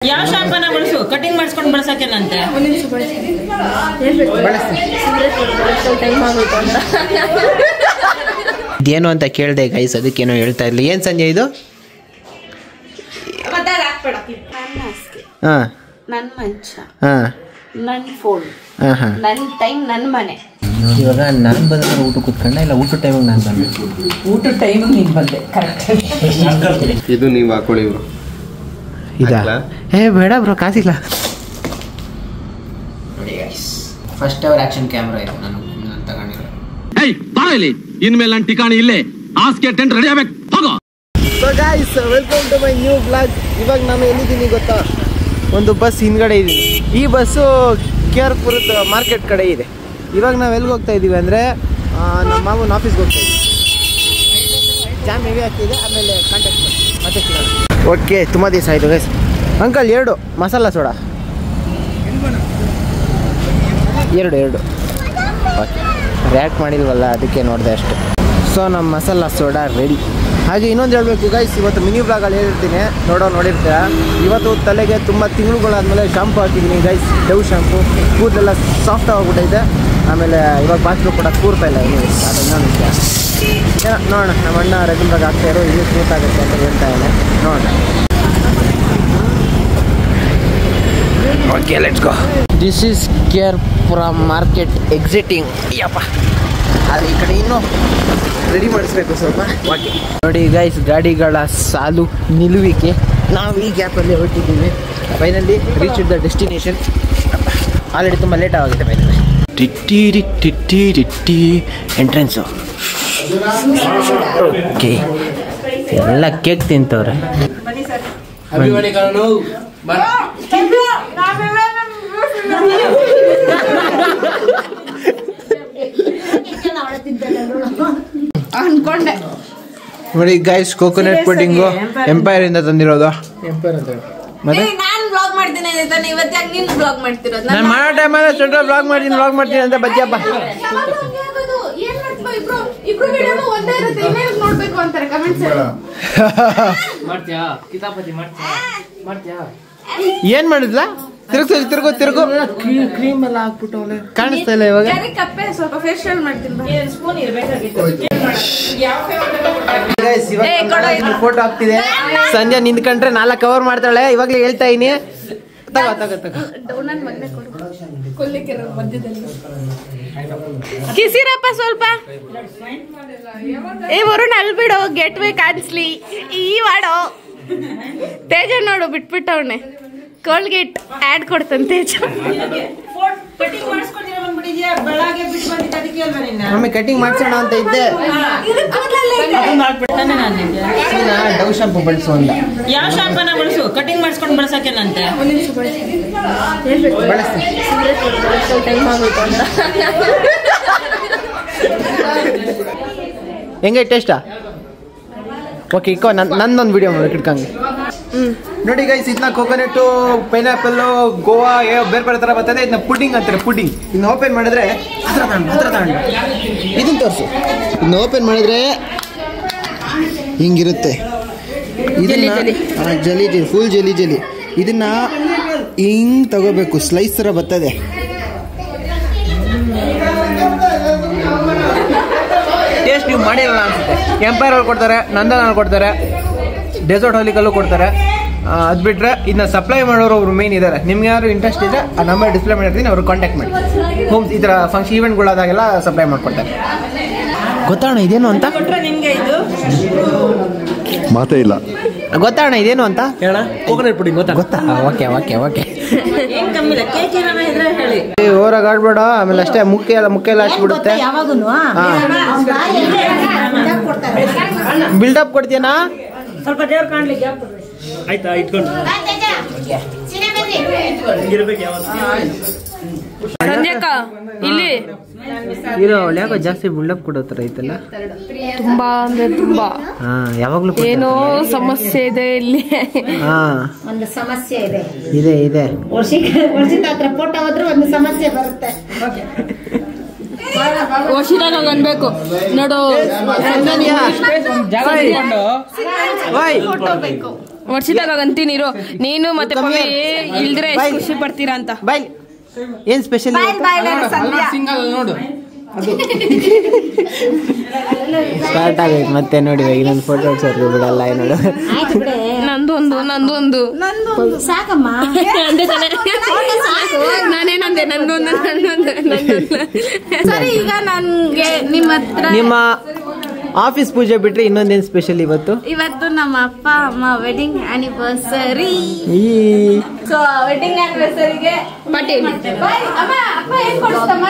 ಯಾವ ಶಾಂಪೂನ ಬಳಸು ಕಟಿಂಗ್ ಮಾಡಿಸ್ಕೊಂಡು ಬಳಸಕೇನಂತೆ ಇದೇನು ಅಂತ ಕೇಳಿದೆ ಗೈಸ್, ಅದಕ್ಕೇನೋ ಹೇಳ್ತಾ ಇರಲಿ. ಏನು ಸಂಜೆ ಇದು? ಹಾಂ ನನ್ನ ಮಂಚ, ಹಾಂ ನನ್ನ ಫೋನ್, ಹಾಂ ಹಾಂ ನನ್ನ ಟೈಮ್, ನನ್ನ ಮನೆ. ಇವಾಗ ನಾನು ಬಂದ್ರೆ ಊಟ ಕೂತ್ಕೊಂಡ ಇಲ್ಲ ಊಟ ಟೈಮಿಗೆ ನಾನು ಬಂದೆ? ಊಟ ಟೈಮಿಗೆ ನೀನು ಬಂದೆ ಕರೆಕ್ಟ್. ಇದು ನೀವು ಹಾಕೊಳ್ಳಿ ಬ್ರೋ. ಇದಾ? ಏ ಬೇಡ ಬ್ರೋ, ಕಾಸಿಲ್ಲ. ಫಸ್ಟ್ ಅವರ್ ಆಕ್ಷನ್ ಕ್ಯಾಮ್ರಾ ಇದು ನಾನು ತಗೊಂಡಿರೋ. ಇನ್ಮೇಲೆ ನನ್ನ ಠಿಕಾಣಿ ಇಲ್ಲೇ, ಹಾಸಿಗೆ ಟೆಂಟ್ ರೆಡಿ ಆಗ್ಬೇಕು, ಹೋಗೋ. So guys, welcome to my new blog. ಇವಾಗ ನಾನು ಎಲ್ಲಿದ್ದೀನಿ ಗೊತ್ತಾ? ಒಂದು ಬಸ್ ಹಿಂದ್ಗಡೆ ಇದ್ದೀನಿ. ಈ ಬಸ್ಸು KR-ಪುರದ ಮಾರ್ಕೆಟ್ ಕಡೆ ಇದೆ. ಇವಾಗ ನಾವು ಎಲ್ಲಿಗೆ ಹೋಗ್ತಾ ಇದ್ದೀವಿ ಅಂದರೆ ನಮ್ಮ ಮಾವನ ಆಫೀಸ್ಗೆ ಹೋಗ್ತಾ ಇದ್ದೀವಿ. ಜಾಮ್ ಹೆವಿ ಆಗ್ತಿದೆ, ಆಮೇಲೆ ಕಾಂಟ್ಯಾಕ್ಟ್ ಮತ್ತೆ ಸಿಗೋಣ. ಓಕೆ, ತುಂಬ ದಿವಸ ಆಯಿತು guys. Uncle 2 masala soda. 2 okay, rack ಮಾಡಿಲ್ವಲ್ಲ ಅದಕ್ಕೆ ನೋಡಿದೆ ಅಷ್ಟೆ. ಸೊ ನಮ್ಮ ಮಸಾಲ ಸೋಡಾ ರೆಡಿ. ಹಾಗೆ ಇನ್ನೊಂದು ಹೇಳಬೇಕು ಗೈಸ್, ಇವತ್ತು ಮಿನಿ ಬ್ಲಾಗಲ್ಲಿ ಹೇಳಿರ್ತೀನಿ, ನೋಡಿರ್ತೀರ. ಇವತ್ತು ತಲೆಗೆ ತುಂಬ ತಿಂಗಳುಗಳಾದಮೇಲೆ ಶಾಂಪು ಹಾಕಿದ್ದೀನಿ ಗೈಸ್, ಡವ್ ಶಾಂಪು. ಕೂದಲೆಲ್ಲ ಸಾಫ್ಟ್ ಆಗಿಬಿಟ್ಟೈತೆ. ಆಮೇಲೆ ಇವಾಗ ಬಾತ್ರೂಮ್ ಕೂಡ ಕೂರ್ತಾ ಇಲ್ಲ ಇನ್ನೂ. ಅದು ಇನ್ನೊಂದು ವಿಷಯ ನೋಡೋಣ. ನಮ್ಮ ಅಣ್ಣ ರೆಗ್ಯುಲರಾಗಿ ಆಗ್ತಾಯಿರೋ ಇಲ್ಲಿ ಸ್ಮೂತ್ ಆಗುತ್ತೆ ಅಂತ ಹೇಳ್ತಾ ಇದ್ದಾನೆ, ನೋಡೋಣ. Okay, let's go. This is KR-ಪುರ ಮಾರ್ಕೆಟ್ ಎಕ್ಸಿಟಿಂಗ್. ಯಪ್ಪ, ಆದರೆ ಈ ಕಡೆ ಇನ್ನೂ ರೆಡಿ ಮಾಡಿಸ್ಬೇಕು ಸ್ವಲ್ಪ. ಓಕೆ ನೋಡಿ ಗೈಸ್, ಗಾಡಿಗಳ ಸಾಲು ನಿಲ್ಲುವಿಕೆ. ನಾವು ಈ ಗ್ಯಾಪಲ್ಲಿ ಹೊರಟಿದ್ದೀವಿ. Finally reach the destination. Already ತುಂಬ ಲೇಟ್ ಆಗಿದೆ. Finally entrance. ಓಕೆ, ಎಲ್ಲ ಕೇಕ್ ತಿಂತವ್ರೆ. ಅನ್ಕೊಂಡೆ ನೋಡಿ ಗೈಸ್, ಕೋಕೋನಟ್ ಪುಡಿಂಗು ಎಂಪೈರ್ ಇಂದ ತಂದಿರೋದು. ಮತ್ತೆ ನಾನು ಬ್ಲಾಗ್ ಮಾಡ್ತೀನಿ ತಾನೆ, ಇವತ್ತು ಯಾಕೆ ನೀನು ಬ್ಲಾಗ್ ಮಾಡ್ತಿರೋದು? ನಾನು ಮಾಡೋ ಟೈಮಲ್ಲಿ ಸೆಂಟ್ರಲ್ ಬ್ಲಾಗ್ ಮಾಡ್ತೀನಿ ಅಂತ ಬಜ್ಜಪ್ಪ. ಏನ್ ಮಾಡಿದ್ಲ? ತಿರುಗು ಕ್ರೀಮ್ ಎಲ್ಲ ಹಾಕ್ಬಿಟ್ಟು ಕಾಣಿಸ್ತಾ ಇಲ್ಲ ಇವಾಗ. ಸ್ವಲ್ಪ ಫೇಶಿಯಲ್ ಮಾಡ್ತೀನಿ. ಫೋಟೋ ಹಾಕ್ತಿದೆ. ಸಂಜೆ ನಿಂತ್ಕೊಂಡ್ರೆ 4 ಕವರ್ ಮಾಡ್ತಾಳೆ. ಇವಾಗ್ಲೇ ಹೇಳ್ತಾ ಇದೀನಿ, ಕಿಸಿರಪ್ಪ ಸ್ವಲ್ಪ. ಏ ವರುಣ್ ಅಲ್ಲಿ ಬಿಡು, ಗೆಟ್ ವೇ ಕಾಣಿಸ್ಲಿ. ಈ ಮಾಡೋ ತೇಜ ನೋಡು, ಬಿಟ್ಬಿಟ್ಟವನೆ. ಕೋಲ್ಗೇಟ್ ಆಡ್ ಕೊಡ್ತಾನೆ ತೇಜ. ಮಮ್ಮಿ ಕಟಿಂಗ್ ಮಾಡ್ಸೋಣ ಅಂತ ಇದ್ದೆ. ಡವ್ ಶಾಂಪು ಬಳಸು ಅಂದ. ಯಾವ ಶಾಂಪೂನ ಬಳಸು ಕಟಿಂಗ್ ಮಾಡಿಸ್ಕೊಂಡು ಬಳಸಕೇನಂತೆ ಹೆಂಗೆ ಟೇಸ್ಟಾ? ಓಕೆ, ಇಕ್ಕೋ ನಂದೊಂದು ವಿಡಿಯೋ ಮಾಡಿ ಇಟ್ಕಂಗೆ. ನೋಡಿ ಗೈಸ್, ಇದನ್ನ ಕೋಕೋನಟ್ಟು, ಪೈನಾಪಲ್ಲು, ಗೋವಾ ಬೇರೆ ಬೇರೆ ಥರ ಬರ್ತದೆ. ಇದನ್ನ ಪುಡಿಂಗ್ ಅಂತಾರೆ, ಪುಡಿಂಗ್. ಇದನ್ನ ಓಪನ್ ಮಾಡಿದ್ರೆ ಹತ್ರ ತಗೊಂಡು ಇದನ್ನ ತೋರಿಸು. ಇದನ್ನ ಓಪನ್ ಮಾಡಿದ್ರೆ ಹಿಂಗಿರುತ್ತೆ. ಇದನ್ನ ಜಲಿ ಫುಲ್ ಜಲಿ. ಇದನ್ನ ಹಿಂಗ್ ತಗೋಬೇಕು, ಸ್ಲೈಸ್ ಥರ ಬರ್ತದೆ. ಟೇಸ್ಟ್ ನೀವು ಮಾಡಿರಲ್ಲ ಅನ್ಸುತ್ತೆ. ಎಂಪೈರ್ ಅಲ್ಲಿ ಕೊಡ್ತಾರೆ, ನಂದನಲ್ಲಿ ಕೊಡ್ತಾರೆ, ಡೆಸರ್ಟ್ ಹೋಲಿಕಲ್ಲೂ ಕೊಡ್ತಾರೆ. ಅದು ಬಿಟ್ಟರೆ ಇದನ್ನ ಸಪ್ಲೈ ಮಾಡೋರು ಒಬ್ರು ಮೇನ್ ಇದ್ದಾರೆ. ನಿಮ್ಗೆ ಯಾರು ಇಂಟ್ರೆಸ್ಟ್ ಇದೆ ಆ ನಂಬರ್ ಡಿಸ್ಪ್ಲೇ ಮಾಡಿರ್ತೀನಿ, ಅವ್ರು ಕಾಂಟ್ಯಾಕ್ಟ್ ಮಾಡಿ. ಹೋಮ್ಸ್ ಈ ಥರ ಫಂಕ್ಷನ್ ಈವೆಂಟ್ಗಳಾದಾಗೆಲ್ಲ ಸಪ್ಲೈ ಮಾಡ್ಕೊಡ್ತಾರೆ. ಗೊತ್ತಾಣ ಇದೇನು ಅಂತ? ನಿಮ್ಗೆ ಇದು ಮಾತೇ ಇಲ್ಲ. ಗೊತ್ತಾಣ ಇದೇನು ಅಂತ ಹೇಳ. ಕೋಕೋನಟ್ ಪುಡಿಂಗ್ ಗೊತ್ತಾ? ಓಕೆ. ಏನ್ ಕಮ್ಮಿ ಇಲ್ಲ, ಕೇಕ್ ಏನಾರ ಇದ್ರೆ ಹೇಳಿ. ಓರಾಗ ಆಡ್ಬೇಡ, ಆಮೇಲೆ ಅಷ್ಟೇ ಮುಖ್ಯ ಎಲ್ಲ ಹಚ್ಬಿಡುತ್ತೆ. ಬಿಲ್ಡಪ್ ಕೊಡ್ತೀಯನಾ? ಸ್ವಲ್ಪ ದೇವ್ರ ಕಾಣ್ಲಿಕ್ಕೆ ಆಯ್ತಾ, ಇಟ್ಕೊಂಡು ಸಂಜೆಕ ಇಲ್ಲಿ ಇರೋ ಯಾಕೋ ಜಾಸ್ತಿ ಬಿಲ್ಡಪ್ ಕೊಡೋ ಥರ ಐತಲ್ಲ. ತುಂಬಾ ಅಂದ್ರೆ ತುಂಬಾ ಯಾವಾಗ್ಲೂ ಏನೋ ಸಮಸ್ಯೆ ಇದೆ ಇಲ್ಲಿ. ಒಂದು ಸಮಸ್ಯೆ ಇದೆ. ವರ್ಷದ ಹತ್ರ ಫೋಟೋ ಹೋದ್ರೆ ಒಂದು ಸಮಸ್ಯೆ ಬರುತ್ತೆ. ವರ್ಷಿದಾಗ ಅನ್ಬೇಕು ನೋಡು. ಫೋಟೋ ಬೇಕು. ವರ್ಷದಾಗ ಅಂತೀನಿರು ನೀನು ಮತ್ತೆ ಪವಿ ಇಲ್ದ್ರೆ ಎಷ್ಟ್ ಖುಷಿ ಪಡ್ತೀರಾ ಅಂತ. ಬಾಯ್ ಏನ್ ಸ್ಪೆಷಲ್ ಸಿಂಗಲ್ ನೋಡು ಸ್ಟಾರ್ಟ್ ಆಗೈತೆ ಮತ್ತೆ ನೋಡಿ ಇನ್ನೊಂದು ಫೋಟೋ ಹೊಡ್ಸೋರ್ಗು ಬಿಡಲ್ಲ ನೋಡು. ನಂದು ಸಾಕಮ್ಮ. ನಾನೇನಂದೆ ನಂದೊಂದು. ಸರಿ, ಈಗ ನನ್ಗೆ ನಿಮ್ಮ ಹತ್ರ ನಿಮ್ಮ ಆಫೀಸ್ ಪೂಜೆ ಬಿಟ್ರೆ ಇನ್ನೊಂದೇನ್ ಸ್ಪೆಷಲ್ ಇವತ್ತು? ಇವತ್ತು ನಮ್ಮ ಅಪ್ಪ ಅಮ್ಮ ವೆಡ್ಡಿಂಗ್ ಆನಿವರ್ಸರಿ. ಸೊ ವೆಡ್ಡಿಂಗ್ ಆನಿವರ್ಸರಿಗೆ ಪಾರ್ಟಿ. ಅಪ್ಪ ಏನ್ ಕೊಡ್ತಮ್ಮ?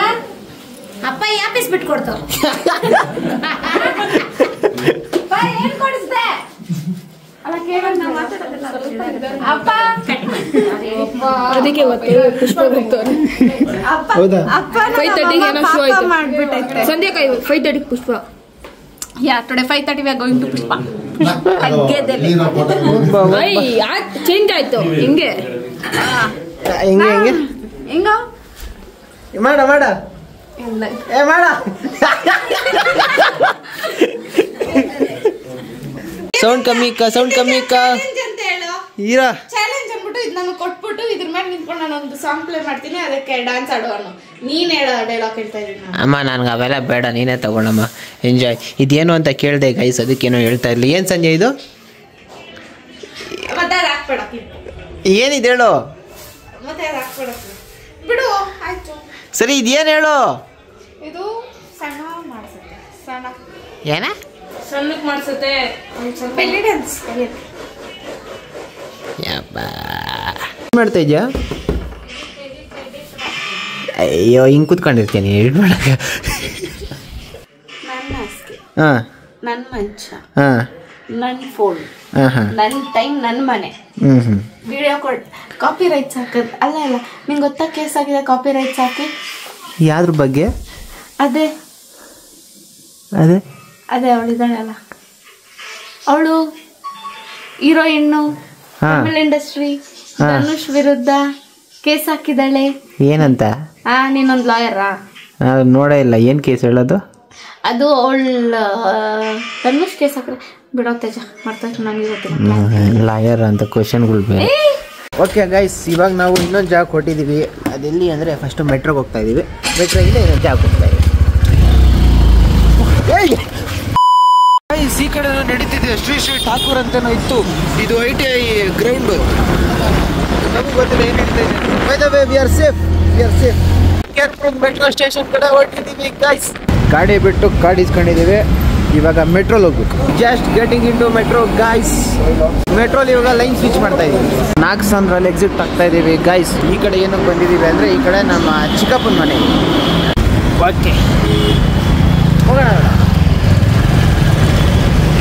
ಅಪ್ಪ ಈ ಆಫೀಸ್ ಬಿಟ್ಟು ಕೊಡ್ತಾವ. ಏನ್ ಕೊಡಿಸ್ದೆ? ಅಪ್ಪ ಅದಕ್ಕೆ ಪುಷ್ಪ ಹೌದಾ? ಮಾಡ್ಬಿಟ್ಟೈತೆ ಸಂಧ್ಯಾಕಾಯಿ 5:30 Pushpa. Today 5:30 we are going to Pushpa. Change ಆಯ್ತು. ಹಿಂಗೆ ಹಿಂಗೆ ಹಿಂಗ ಮಾಡ ಏ ಮಾಡ. ಸೌಂಡ್ ಕಮ್ಮಿ ಹೀರಾ ಚಾಲೆಂಜ್ ಅಂದ್ಬಿಟ್ಟು ಇದು ನನಗೆ ಕೊಟ್ಬಿಟ್ಟು ಇದ್ರ ಮೇಲೆ ನಿಂತ್ಕೊಂಡು ನಾನು ಒಂದು ಸಾಂಗ್ ಪ್ಲೇ ಮಾಡ್ತೀನಿ, ಅದಕ್ಕೆ ಡ್ಯಾನ್ಸ್ ಆಡೋನು. ನೀನ್ ಹೇಳೋ ಡೈಲಾಗ್ ಹೇಳ್ತಾ ಇದೀನಿ ಅಮ್ಮ. ನನ್ಗೆ ಅವೆಲ್ಲ ಬೇಡ, ನೀನೇ ತಗೊಳಮ್ಮ. ಎಂಜಾಯ್. ಇದೇನು ಅಂತ ಕೇಳಿದೆ ಗೈಸ್, ಅದಕ್ಕೇನೋ ಹೇಳ್ತಾ ಇರ್ಲಿ. ಏನು ಸಂಜೆ ಇದು? ಮತ್ತೆ ಹಾಕ್ಬೇಡ, ಏನಿದೆ ಹೇಳು. ಮತ್ತೆ ಹಾಕ್ಬೇಡ ಬಿಡು. ಆಯ್ತು ಸರಿ, ಇದೇನು ಹೇಳು. ಇದು ಸಣ್ಣ ಮಾಡ್ಸುತ್ತೆ. ಏನ ಸಣ್ಣಕ್ಕೆ ಮಾಡ್ಸುತ್ತೆ. ಬೆಲ್ಲಿ ಡ್ಯಾನ್ಸ್ ಮಾಡ್ತಾ ಇದೆಯಾ? ಅಯ್ಯೋ, ಹಿಂಗೆ ಕೂತ್ಕೊಂಡಿರ್ತೀನಿ ಎಡಿಟ್ ಮಾಡಕ್ಕೆ. ನನ್ನ ಹಾಸಿಗೆ, ಹಾಂ, ನನ್ನ ಮಂಚ, ಹಾಂ, ನನ್ನ ಫೋನ್, ಹಾಂ, ನನ್ನ ಟೈಮ್, ನನ್ನ ಮನೆ. ವಿಡಿಯೋ ಕಾಪಿ ರೈಟ್ಸ್ ಹಾಕದ್ ಅಲ್ಲ. ನಿಂಗೆ ಗೊತ್ತಾ ಕೇಸ್ ಆಗಿದೆ ಕಾಪಿ ರೈಟ್ಸ್ ಹಾಕಿ? ಯಾವ್ದ್ರ ಬಗ್ಗೆ? ಅದೇ ಅವಳಿದ್ದಾಳಲ್ಲ, ಅವಳು ಹೀರೋಯಿನ್ನು, ತಮಿಳ್ ಇಂಡಸ್ಟ್ರಿ, ಧನುಷ್ ವಿರುದ್ಧ ಕೇಸ್ ಹಾಕಿದಾಳೆ. ಏನಂತ? ನೀನೊಂದು ಲಾಯರಾ? ನೋಡೇ ಇಲ್ಲ. ಏನು ಕೇಸ್ ಹೇಳೋದು? ಅದು ಅವಳ ಧನುಷ್ ಕೇಸ್ ಹಾಕಿದ್ರೆ ಬಿಡೋ ತೇಜ ಮಾಡ್ತಾ ನನಗೆ ಗೊತ್ತಿಲ್ಲ. ಲಾಯರ್ ಅಂತ ಕ್ವಶನ್ಗಳು ಬೇರೆ. ಓಕೆ ಗೈಸ್, ಇವಾಗ ನಾವು ಇನ್ನೊಂದು ಜಾಗ ಕೊಟ್ಟಿದ್ದೀವಿ. ಅದೆಲ್ಲಿ ಅಂದರೆ ಫಸ್ಟು ಮೆಟ್ರೋಗೆ ಹೋಗ್ತಾ ಇದ್ದೀವಿ. ಮೆಟ್ರೋಗಿಂದ ಇನ್ನೊಂದು ಜಾಗ ಹೋಗ್ತಾ ಇದ್ದೀವಿ. ಈ ಕಡೆ ನಡೀತಿದೆ ಶ್ರೀ ಠಾಕೂರ್ ಅಂತನೋ ಇತ್ತು. ಇದು ITI ಗ್ರೌಂಡು. ನಮಗೆ ಗೊತ್ತಿಲ್ಲ ಏನು ನಡೀತಾ ಇದೆ. By the way we are safe. Metro station ಕಡೆ ಹೊರಟಿದ್ದೀವಿ ಗೈಸ್. ಗಾಡಿ ಬಿಟ್ಟು ಕಾರ್ಡ್ ಇಸ್ಕೊಂಡಿದ್ದೀವಿ. ಇವಾಗ ಮೆಟ್ರೋಲ್ ಹೋಗ್ಬೇಕು. Just getting in to metro guys. ಮೆಟ್ರೋಲ್ ಇವಾಗ ಲೈನ್ ಸ್ವಿಚ್ ಮಾಡ್ತಾ ಇದ್ದೀವಿ. 4 ಸಂದ್ರಲ್ಲಿ ಎಕ್ಸಿಟ್ ಆಗ್ತಾ ಇದ್ದೀವಿ ಗೈಸ್. ಈ ಕಡೆ ಏನಕ್ಕೆ ಬಂದಿದ್ದೀವಿ ಅಂದರೆ ಈ ಕಡೆ ನಮ್ಮ ಚಿಕ್ಕಪ್ಪನ ಮನೆ. ಓಕೆ, ಹೋಗೋಣ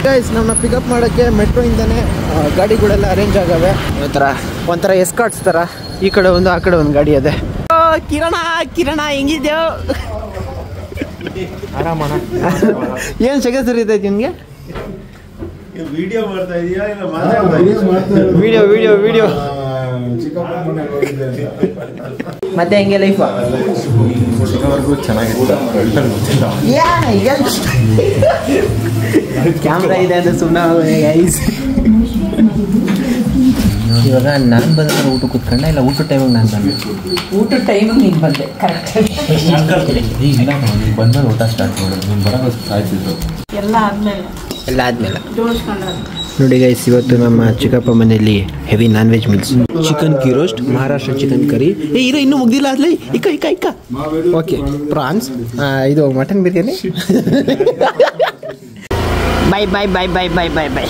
ಗೈಸ್. ನಮ್ಮನ್ನ ಪಿಕಪ್ ಮಾಡೋಕ್ಕೆ ಮೆಟ್ರೋಯಿಂದನೇ ಗಾಡಿಗಳೆಲ್ಲ ಅರೇಂಜ್ ಆಗವೆ. ಒಂಥರ ಎಸ್ಕಾಟ್ಸ್ ಥರ. ಈ ಕಡೆ ಒಂದು, ಆ ಕಡೆ ಒಂದು ಗಾಡಿ ಇದೆ. ಕಿರಣ ಹೆಂಗಿದ್ಯೋ? ಆರಾಮಣ. ಏನು ಸೆಗೆ ಸರಿತೈತಿ ನಿಮಗೆ? ವಿಡಿಯೋ ಮಾಡ್ತಾ ಇದೀಯಾ ಇಲ್ಲ ಮಾತಾಡ್ತಾ ಇದೀಯಾ? ವಿಡಿಯೋ. ಮತ್ತೆ ಹೆಂಗೆ ಲೈಫ್? ಚೆನ್ನಾಗಿತ್ತು. ಕ್ಯಾಮ್ರಾ ಇದೆ ಅಂತ ಸುಮ್ಮನೆ ಗೈಸ್. ಇವಾಗ ನಾನು ಬಂದ್ರೆ ಊಟ ಕೂತ್ಕೊಂಡ ಇಲ್ಲ ಊಟ ಟೈಮಿಗೆ ನಾನು ಬಂದೆ? ಊಟ ಟೈಮಿಗೆ ನೀನು ಬಂದೆ ಕರೆಕ್ಟ್. ಇಲ್ಲ, ನೀನು ಬಂದ್ಮೇಲೆ ಊಟ ಸ್ಟಾರ್ಟ್ ಮಾಡೋದು. ನೀನು ಬರೋದು ಕಾಯ್ತಿದ್ದು ಎಲ್ಲ ಆದ್ಮೇಲೆ ನೋಡಿ ಗೈಸ್, ಇವತ್ತು ನಮ್ಮ ಚಿಕ್ಕಪ್ಪ ಮನೆಯಲ್ಲಿ heavy non veg meals. Chicken ಕಿ ರೋಸ್ಟ್, ಮಹಾರಾಷ್ಟ್ರ ಚಿಕನ್ ಕರಿ. ಇನ್ನೂ ಮುಗ್ದಿಲ್ಲ ಅದ್ಲೇ. ಇಕ್ಕ ಓಕೆ. ಪ್ರಾನ್ಸ್, ಇದು ಮಟನ್ ಬಿರಿಯಾನಿ. ಬೈ.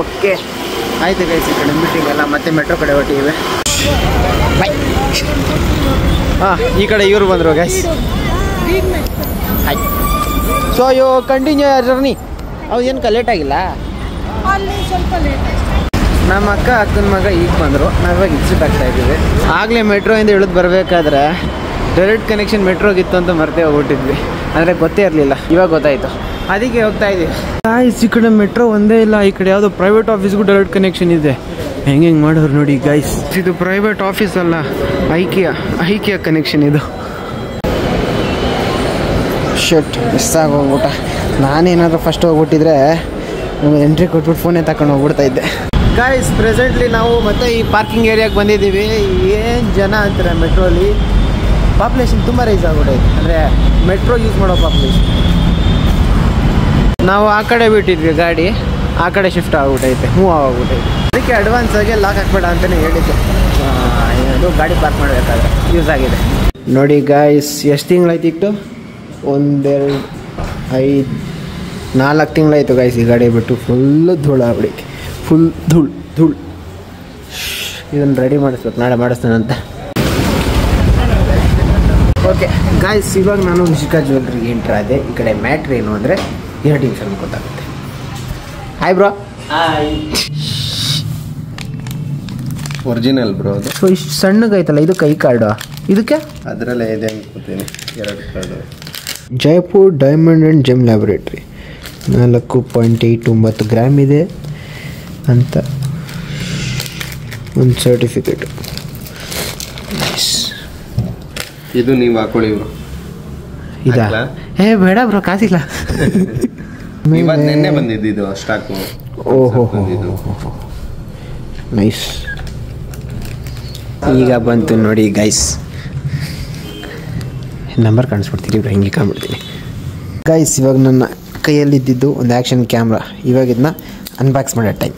ಓಕೆ ಆಯ್ತು ಗೈಸ್. ಈ ಕಡೆ ಮೀಟಿಂಗ್ ಎಲ್ಲ ಮತ್ತೆ ಮೆಟ್ರೋ ಕಡೆ ಹೊಟ್ಟಿವೆ. ಬೈ. ಈ ಕಡೆ ಇವರು ಬಂದರು ಗೈಸ್. ಆಯ್ತು. So you continue your journey. ಏನು ಲೇಟ್ ಆಗಿಲ್ಲ? ನಮ್ಮ ಅಕ್ಕನ ಮಗ ಈಗ ಬಂದರು. ನಾವಿವಾಗ ಎಕ್ಸಿಟ್ ಆಗ್ತಾ ಇದ್ದೀವಿ. ಆಗಲೇ ಮೆಟ್ರೋಯಿಂದ ಇಳಿದು ಬರಬೇಕಾದ್ರೆ ಡೈರೆಕ್ಟ್ ಕನೆಕ್ಷನ್ ಮೆಟ್ರೋಗಿತ್ತು ಅಂತ ಮರ್ತೇ ಹೋಗ್ಬಿಟ್ಟಿದ್ವಿ. ಅಂದರೆ ಗೊತ್ತೇ ಇರಲಿಲ್ಲ. ಇವಾಗ ಗೊತ್ತಾಯಿತು, ಅದಕ್ಕೆ ಹೋಗ್ತಾ ಇದ್ದೀವಿ. ಗಾಯ್ಸ್, ಈ ಕಡೆ ಮೆಟ್ರೋ ಒಂದೇ ಇಲ್ಲ. ಈ ಕಡೆ ಯಾವುದೋ ಪ್ರೈವೇಟ್ ಆಫೀಸ್ಗೂ ಡೈರೆಕ್ಟ್ ಕನೆಕ್ಷನ್ ಇದೆ. ಹೆಂಗೆ ಮಾಡೋರು ನೋಡಿ ಗೈಸ್. ಇದು ಪ್ರೈವೇಟ್ ಆಫೀಸ್ ಅಲ್ಲ, ಐಕಿಯಾ ಕನೆಕ್ಷನ್ ಇದು. ಶಟ್, ಮಿಸ್ ಆಗೋಗ್ಬಿಟ್ಟ. ನಾನೇನಾದರೂ ಫಸ್ಟ್ ಹೋಗ್ಬಿಟ್ಟಿದ್ರೆ ಎಂಟ್ರಿ ಕೊಟ್ಬಿಟ್ಟು ಫೋನೇ ತಗೊಂಡು ಹೋಗ್ಬಿಡ್ತಾ ಇದ್ದೆ. ಗಾಯ್ಸ್ ಪ್ರೆಸೆಂಟ್ಲಿ ನಾವು ಮತ್ತೆ ಈ ಪಾರ್ಕಿಂಗ್ ಏರಿಯಾಗೆ ಬಂದಿದ್ದೀವಿ. ಏನು ಜನ ಅಂತಾರೆ ಮೆಟ್ರೋಲಿ. ಪಾಪ್ಯುಲೇಷನ್ ತುಂಬ ರೈಸ್ ಆಗ್ಬಿಟ್ಟೈತೆ, ಅಂದರೆ ಮೆಟ್ರೋ ಯೂಸ್ ಮಾಡೋ ಪಾಪ್ಯುಲೇಷನ್. ನಾವು ಆ ಕಡೆ ಬಿಟ್ಟಿದ್ವಿ ಗಾಡಿ, ಆ ಕಡೆ ಶಿಫ್ಟ್ ಆಗ್ಬಿಟ್ಟೈತೆ, ಮೂವ್ ಆಗ್ಬಿಟ್ಟೈತೆ. ಅದಕ್ಕೆ ಅಡ್ವಾನ್ಸಾಗಿ ಲಾಕ್ ಹಾಕ್ಬೇಡ ಅಂತಲೇ ಹೇಳಿದ್ದೆ. ಅದು ಗಾಡಿ ಪಾರ್ಕ್ ಮಾಡಬೇಕಾದ್ರೆ ಯೂಸ್ ಆಗಿದೆ. ನೋಡಿ ಗಾಯ್ಸ್, ಎಷ್ಟು ತಿಂಗಳಾಯ್ತಿತ್ತು? 1 2 5 4 ತಿಂಗಳಾಯಿತು ಗಾಯ್ಸ್ ಈ ಗಾಡಿ ಬಿಟ್ಟು. ಫುಲ್ಲು ಧೂಳು ಆಗ್ಬಿಡೈತಿ, ಫುಲ್ ಧೂಳು. ಇದನ್ನು ರೆಡಿ ಮಾಡಿಸ್ಬೇಕು, ನಾಳೆ ಮಾಡಿಸ್ತಾನಂತ. ಓಕೆ ಗಾಯ್ಸ್, ಇವಾಗ ನಾನು ವಿಶಿಕಾ ಜ್ಯುವೆಲ್ರಿಗೆ ಎಂಟ್ರ್ ಆದೆ. ಈ ಕಡೆ ಮ್ಯಾಟ್ರ್ ಏನು ಅಂದರೆ 2 ನಿಮಿಷ ಗೊತ್ತಾಗುತ್ತೆ. Hi bro. ಒರಿಜಿನಲ್ ಬ್ರೋ ಅದು. ಸೊ ಇಷ್ಟು ಸಣ್ಣಗೈತಲ್ಲ, ಇದು ಕೈ ಕಾರ್ಡು, ಇದಕ್ಕೆ ಅದರಲ್ಲೇ ಇದೆ ಅನ್ಕೋತೀನಿ 2 card. Jaipur diamond and GeM laboratory 4.89 gram ಇದೆ ಅಂತ ಒಂದು ಸರ್ಟಿಫಿಕೇಟು. ಇದು ನೀವು ಹಾಕೊಳ್ಳಿ ಬ್ರೋ. ಇದಾ? ಬೇಡ ಬ್ರೋ, ಕಾಸಿಲ್ಲ. ಇವತ್ತು ನೆನ್ನೆ ಬಂದಿದ್ದು ಸ್ಟಾಕು. ಓಹೋ, ನೈಸ್. ಈಗ ಬಂತು ನೋಡಿ ಗೈಸ್, ನಂಬರ್ ಕಾಣಿಸ್ಬಿಡ್ತೀನಿ ಇವ್ರು, ಹಿಂಗೆ ಕಾಣ್ಬಿಡ್ತೀನಿ ಗೈಸ್. ಇವಾಗ ನನ್ನ ಕೈಯಲ್ಲಿದ್ದಿದ್ದು ಒಂದು ಆ್ಯಕ್ಷನ್ ಕ್ಯಾಮ್ರಾ. ಇವಾಗ ಇದನ್ನ ಅನ್ಬಾಕ್ಸ್ ಮಾಡೋ ಟೈಮ್.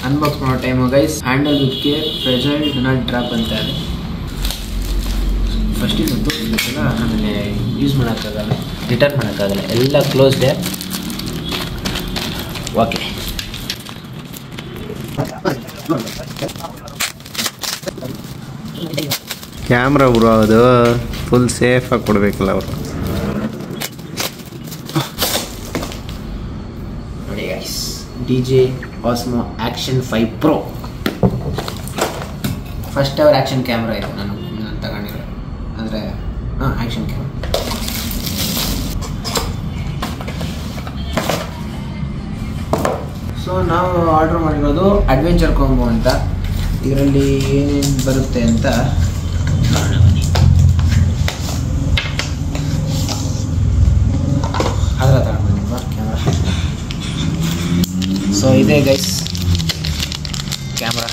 ಅನ್ಬಾಕ್ಸ್ ಮಾಡೋ time guys. Handle with care, fragile, do not drop ಅಂತ ಇದೆ. ಫಸ್ಟ್ ಇದು ತೋರಿಸ್ಬೇಕಲ್ಲ, ಆಮೇಲೆ ಯೂಸ್ ಮಾಡೋಕ್ಕಾಗಲ್ಲ, ರಿಟರ್ನ್ ಮಾಡೋಕ್ಕಾಗಲ್ಲ, ಎಲ್ಲ ಕ್ಲೋಸ್ಡೆ. ಓಕೆ, ಕ್ಯಾಮ್ರಾ ಬ್ರೋ, ಅದು ಫುಲ್ ಸೇಫಾಗಿ ಕೊಡಬೇಕಲ್ಲ ಅವರು. ನೋಡಿ guys, DJI Osmo Action 5 Pro first our action camera ಇದು ನಾನು ತಗೊಂಡಿರೋ. ಅಂದರೆ ಆ್ಯಕ್ಷನ್ ಕ್ಯಾಮ್ರಾ. ಸೊ ನಾವು ಆರ್ಡ್ರ್ ಮಾಡಿರೋದು ಅಡ್ವೆಂಚರ್ ಕಾಂಬೋ ಅಂತ. ಇದರಲ್ಲಿ ಏನೇನು ಬರುತ್ತೆ ಅಂತ ಅದರ ತಗೊಂಡ್ಬಂದಿಲ್ವಾ ಕ್ಯಾಮ್ರಾ. ಸೊ ಇದೆ ಗೈಸ್ ಕ್ಯಾಮ್ರಾ,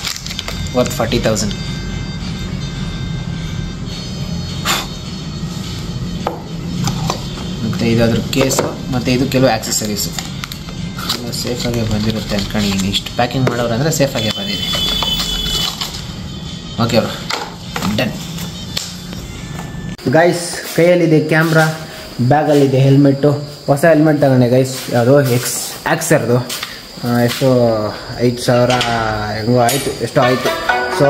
ವರ್ತ್ 40,000. ಮತ್ತು ಇದು ಅದ್ರ ಕೇಸು, ಮತ್ತು ಇದು ಕೆಲವು ಆಕ್ಸೆಸರೀಸು ಸೇಫಾಗೆ ಬಂದಿರುತ್ತೆ ಅಂದ್ಕೊಂಡಿದ್ದೀನಿ. ಇಷ್ಟು ಪ್ಯಾಕಿಂಗ್ ಮಾಡೋರು ಅಂದರೆ ಸೇಫಾಗೆ ಬಂದಿದೆ. ಓಕೆ ಅವರು ಡನ್. ಗೈಸ್, ಕೈಯಲ್ಲಿದೆ ಕ್ಯಾಮ್ರಾ, ಬ್ಯಾಗಲ್ಲಿದೆ ಹೆಲ್ಮೆಟ್ಟು. ಹೊಸ ಹೆಲ್ಮೆಟ್ ತಗೊಂಡೆ ಗೈಸ್, ಯಾವುದು ಆಕ್ಸರ್ದು. ಎಷ್ಟು 5,000 ಹೆಂಗೋ ಆಯಿತು, ಎಷ್ಟೋ ಆಯಿತು. ಸೊ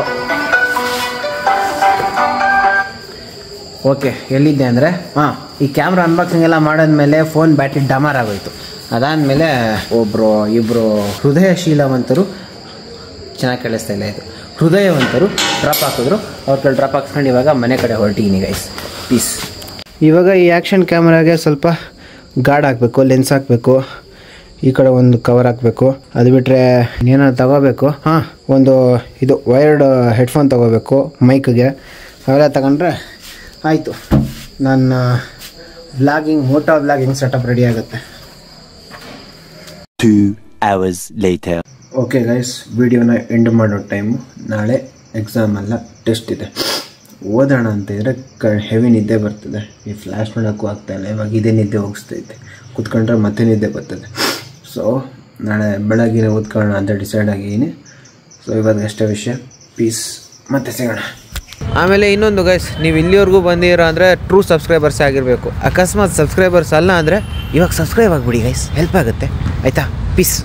ಓಕೆ, ಎಲ್ಲಿದ್ದೆ ಅಂದರೆ ಈ ಕ್ಯಾಮ್ರಾ ಅನ್ಬಾಕ್ಸಿಂಗ್ ಎಲ್ಲ ಮಾಡಾದ್ಮೇಲೆ ಫೋನ್ ಬ್ಯಾಟ್ರಿ ಡಮಾರ್ ಆಗೋಯ್ತು. ಅದಾದಮೇಲೆ ಇಬ್ಬರು ಹೃದಯಶೀಲವಂತರು, ಚೆನ್ನಾಗಿ ಕೇಳಿಸ್ತಾ ಇಲ್ಲ ಇದು, ಹೃದಯವಂತರು ಡ್ರಾಪ್ ಹಾಕಿದ್ರು. ಅವ್ರ ಕಡೆ ಡ್ರಾಪ್ ಹಾಕ್ಸ್ಕೊಂಡು ಇವಾಗ ಮನೆ ಕಡೆ ಹೊರಟಿದ್ದೀನಿ ಗೈಸ್. ಪೀಸ್. ಇವಾಗ ಈ ಆ್ಯಕ್ಷನ್ ಕ್ಯಾಮ್ರಾಗೆ ಸ್ವಲ್ಪ ಗಾರ್ಡ್ ಹಾಕಬೇಕು, ಲೆನ್ಸ್ ಹಾಕಬೇಕು, ಈ ಕಡೆ ಒಂದು ಕವರ್ ಹಾಕಬೇಕು. ಅದು ಬಿಟ್ಟರೆ ಏನಾದ್ರು ತಗೋಬೇಕು. ಒಂದು ಇದು ವೈರ್ಡ್ ಹೆಡ್ಫೋನ್ ತೊಗೋಬೇಕು ಮೈಕ್ಗೆ. ಅವೆಲ್ಲ ತಗೊಂಡ್ರೆ ಆಯಿತು, ನನ್ನ ಮೋಟೋ ವ್ಲಾಗಿಂಗ್ ಸೆಟಪ್ ರೆಡಿ ಆಗುತ್ತೆ. 2 hours later. ಓಕೆ ಗೈಸ್, ವಿಡಿಯೋನ ಎಂಡ್ ಮಾಡೋ ಟೈಮು. ನಾಳೆ ಎಕ್ಸಾಮ್ ಎಲ್ಲ ಟೆಸ್ಟ್ ಇದೆ. ಓದೋಣ ಅಂತ ಇದ್ದರೆ ಹೆವಿ ನಿದ್ದೆ ಬರ್ತದೆ. ಈ ಫ್ಲ್ಯಾಶ್ ಮಾಡೋಕ್ಕೂ ಆಗ್ತಾಯಿಲ್ಲ. ಇವಾಗ ಇದೇ ನಿದ್ದೆ ಹೋಗಿಸ್ತೈತೆ, ಕೂತ್ಕೊಂಡ್ರೆ ಮತ್ತೆ ನಿದ್ದೆ ಬರ್ತದೆ. ಸೊ ನಾಳೆ ಬೆಳಗ್ಗೆ ಓದ್ಕೊಳ್ಳೋಣ ಅಂತ ಡಿಸೈಡ್ ಆಗಿದ್ದೀನಿ. ಸೊ ಇವಾಗ ಅಷ್ಟೇ ವಿಷಯ. ಪೀಸ್, ಮತ್ತೆ ಸಿಗೋಣ. ಆಮೇಲೆ ಇನ್ನೊಂದು ಗೈಸ್, ನೀವು ಇಲ್ಲಿವರೆಗೂ ಬಂದಿರೋ ಅಂದರೆ ಟ್ರೂ ಸಬ್ಸ್ಕ್ರೈಬರ್ಸ್ ಆಗಿರಬೇಕು. ಅಕಸ್ಮಾತ್ ಸಬ್ಸ್ಕ್ರೈಬರ್ಸ್ ಅಲ್ಲ ಅಂದರೆ ಇವಾಗ ಸಬ್ಸ್ಕ್ರೈಬ್ ಆಗಿಬಿಡಿ ಗೈಸ್, ಹೆಲ್ಪ್ ಆಗುತ್ತೆ. ಆಯಿತಾ? ಪೀಸ್.